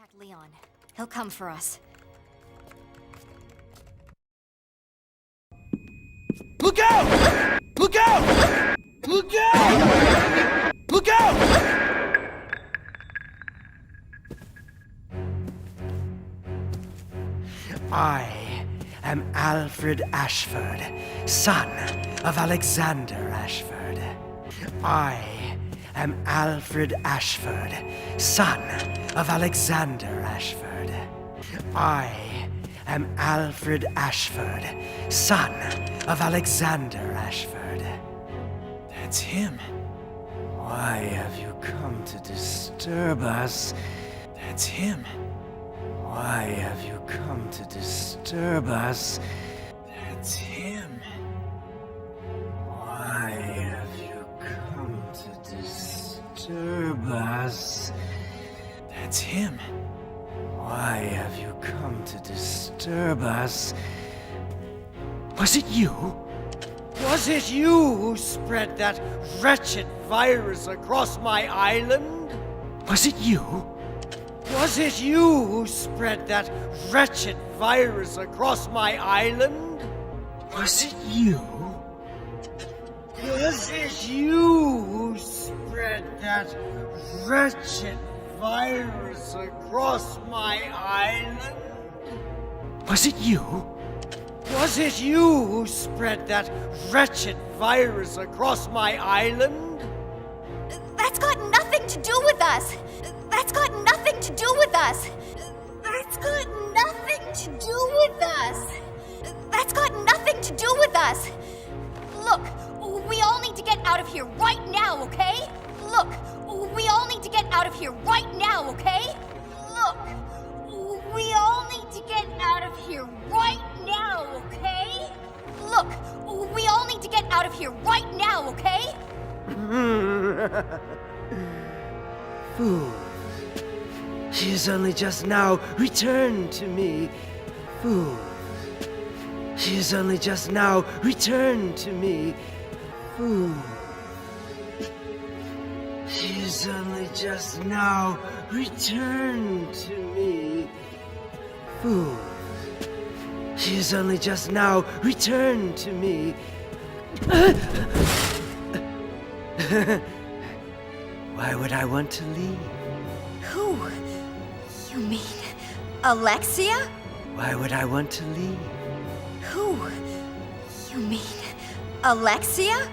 Contact Leon. He'll come for us. Look out! Look out! Look out! Look out! I am Alfred Ashford, son of Alexander Ashford. I am Alfred Ashford, son of Alexander Ashford. I am Alfred Ashford, son of Alexander Ashford. That's him. Why have you come to disturb us? That's him. Why have you come to disturb us? That's him. Why have you come to disturb us? That's him. Why have you come to disturb us? Was it you? Was it you who spread that wretched virus across my island? Was it you? Was it you who spread that wretched virus across my island? Was it you? Was it you who spread that wretched virus across my island? Was it you? Was it you who spread that wretched virus across my island? That's got nothing to do with us! That's got nothing to do with us! That's got nothing to do with us! That's got nothing to do with us! Look, we all need to get out of here right now, okay? Look, we all need to get out of here right now, okay? Look, we all need to get out of here right now, okay? Look, we all need to get out of here right now, okay? Fools. She has only just now returned to me. Fools. She has only just now returned to me. Fools. She has only just now returned to me. Fools. She has only just now returned to me. Why would I want to leave? Who? You mean Alexia? Why would I want to leave? Who? You mean Alexia?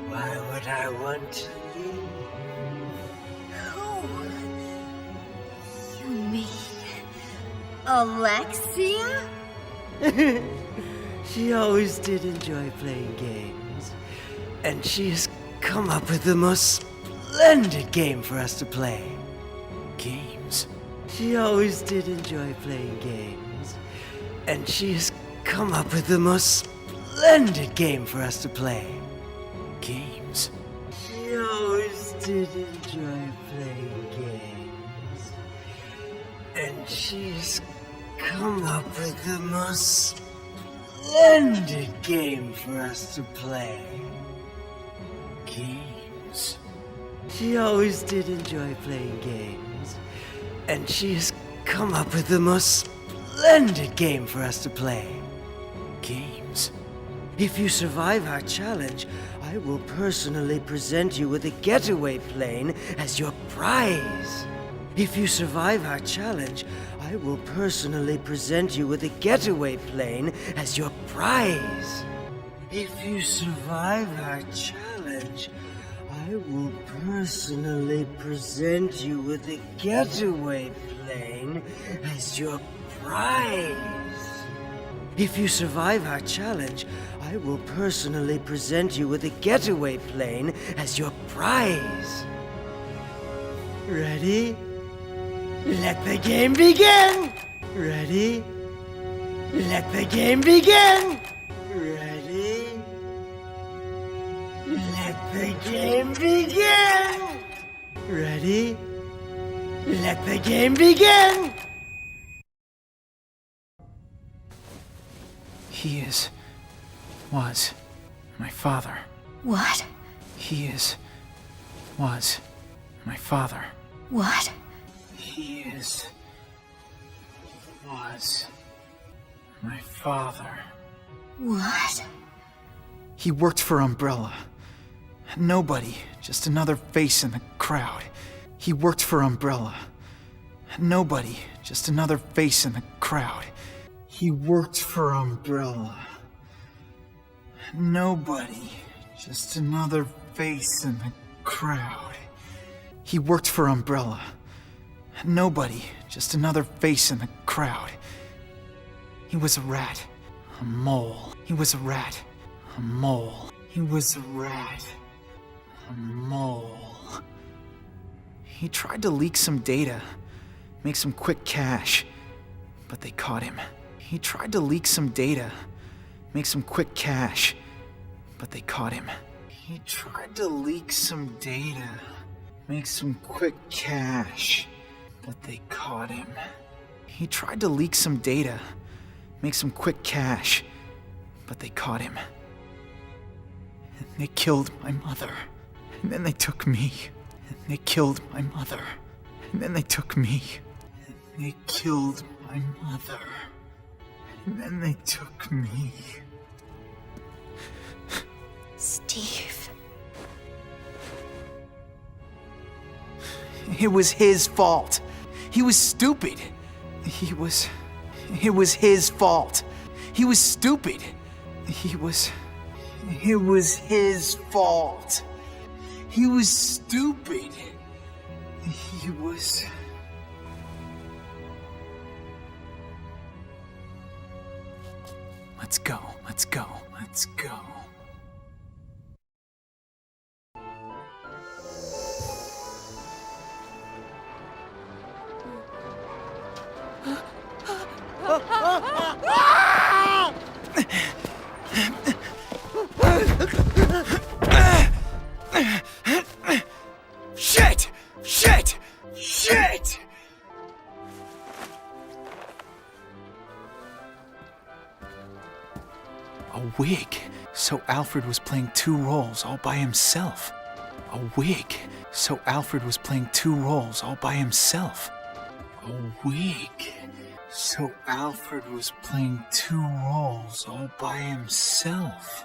Why would I want to leave? Who? You mean Alexia? She always did enjoy playing games. And she has come up with the most splendid game for us to play. Games? She always did enjoy playing games. And she has come up with the most splendid game for us to play. Games? She always did enjoy playing games. And she's come up with the most splendid game for us to play. Games. She always did enjoy playing games. And she has come up with the most splendid game for us to play. Games. If you survive our challenge, I will personally present you with a getaway plane as your prize. If you survive our challenge, I will personally present you with a getaway plane as your prize. If you survive our challenge, I will personally present you with a getaway plane as your prize. If you survive our challenge, I will personally present you with a getaway plane as your prize. Ready? Let the game begin! Ready? Let the game begin! Ready? Let the game begin! Ready? Let the game begin! He was my father. What? He was my father. What? He was my father. What? He worked for Umbrella. Nobody, just another face in the crowd. He worked for Umbrella. Nobody, just another face in the crowd. He worked for Umbrella. Nobody, just another face in the crowd. He worked for Umbrella. Nobody, just another face in the crowd. He was a rat, a mole. He was a rat, a mole. He was a rat, a mole. He tried to leak some data, make some quick cash, but they caught him. He tried to leak some data, make some quick cash, but they caught him. He tried to leak some data, make some quick cash, but they caught him. He tried to leak some data, make some quick cash, but they caught him. And they killed my mother. And then they took me. And they killed my mother. And then they took me. And they killed my mother. And then they took me. Steve. It was his fault. He was stupid. It was his fault. He was stupid. It was his fault. He was stupid. He was... Let's go, let's go, let's go. Shit! Shit! Shit! A wig. So Alfred was playing two roles all by himself. A wig. So Alfred was playing two roles all by himself. A wig. So Alfred was playing two roles all by himself.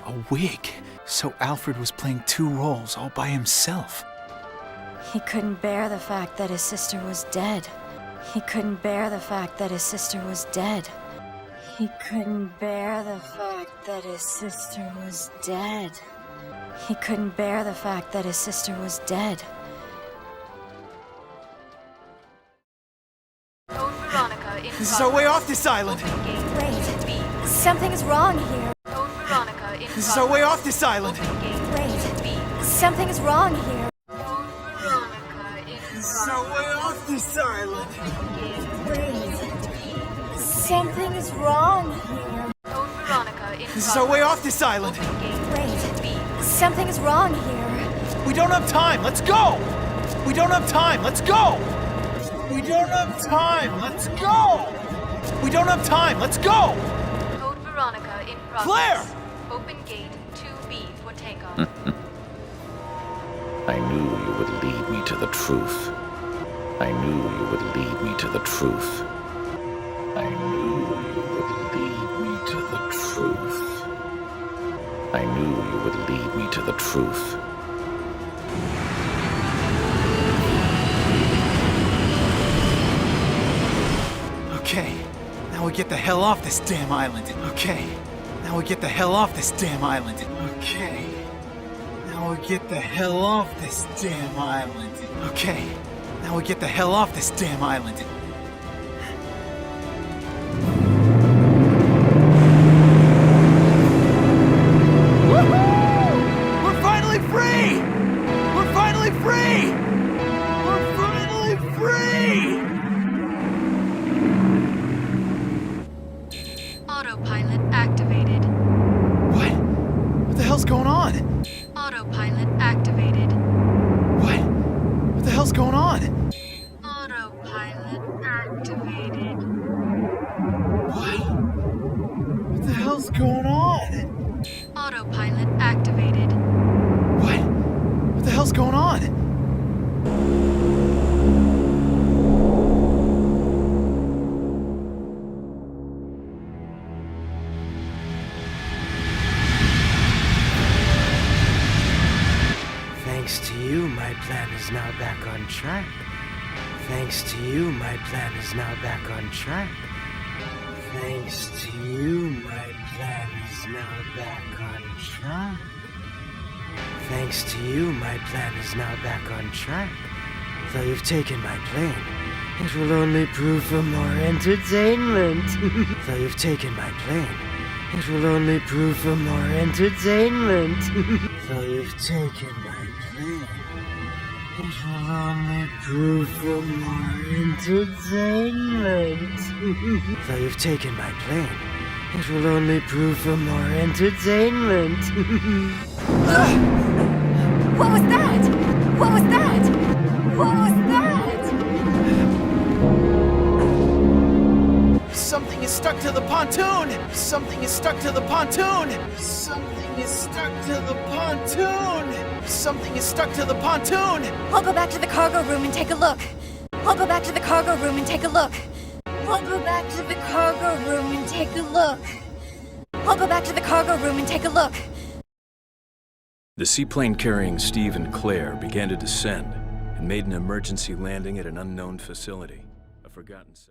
A wig. So Alfred was playing two roles all by himself. He couldn't bear the fact that his sister was dead. He couldn't bear the fact that his sister was dead. He couldn't bear the fact that his sister was dead. He couldn't bear the fact that his sister was dead. Code Veronica in This is our way off this island! Wait, something's wrong here. Code Veronica in This is our way off this island! Wait, something's wrong here. Code Veronica in This is our way off this island! Something is wrong here. Code Veronica in This is our way off this island! Wait, something is wrong here. We don't have time, let's go! We don't have time, let's go! We don't have time, let's go! We don't have time, let's go! Code Veronica in progress. Claire! Open gate 2B for takeoff. I knew you would lead me to the truth. I knew you would lead me to the truth. I knew you would lead me to the truth. I knew you would lead me to the truth. Okay, now we get the hell off this damn island. Okay, now we get the hell off this damn island. Okay, now we get the hell off this damn island. Okay, now we get the hell off this damn island. Woohoo! We're finally free! We're finally free! We're finally free! Autopilot activated. What? What the hell's going on? Autopilot activated. What? What the hell's going on? Autopilot activated. What? What the hell's going on? Autopilot activated. What? What the hell's going on? you, my plan is now back on track. Thanks to you, my plan is now back on track. Thanks to you, my plan is now back on track. Though you've taken my plane, it will only prove for more entertainment. Though you've taken my plane, it will only prove for more entertainment. Though you've taken my plane, it will only prove for more entertainment. Though you've taken my plane, it will only prove for more entertainment. What was that? What was that? What was that? Something is stuck to the pontoon! Something is stuck to the pontoon! Something is stuck to the pontoon! Something is stuck to the pontoon! I'll go back to the cargo room and take a look. I'll go back to the cargo room and take a look. I'll go back to the cargo room and take a look. I'll go back to the cargo room and take a look. The seaplane carrying Steve and Claire began to descend and made an emergency landing at an unknown facility, a forgotten site.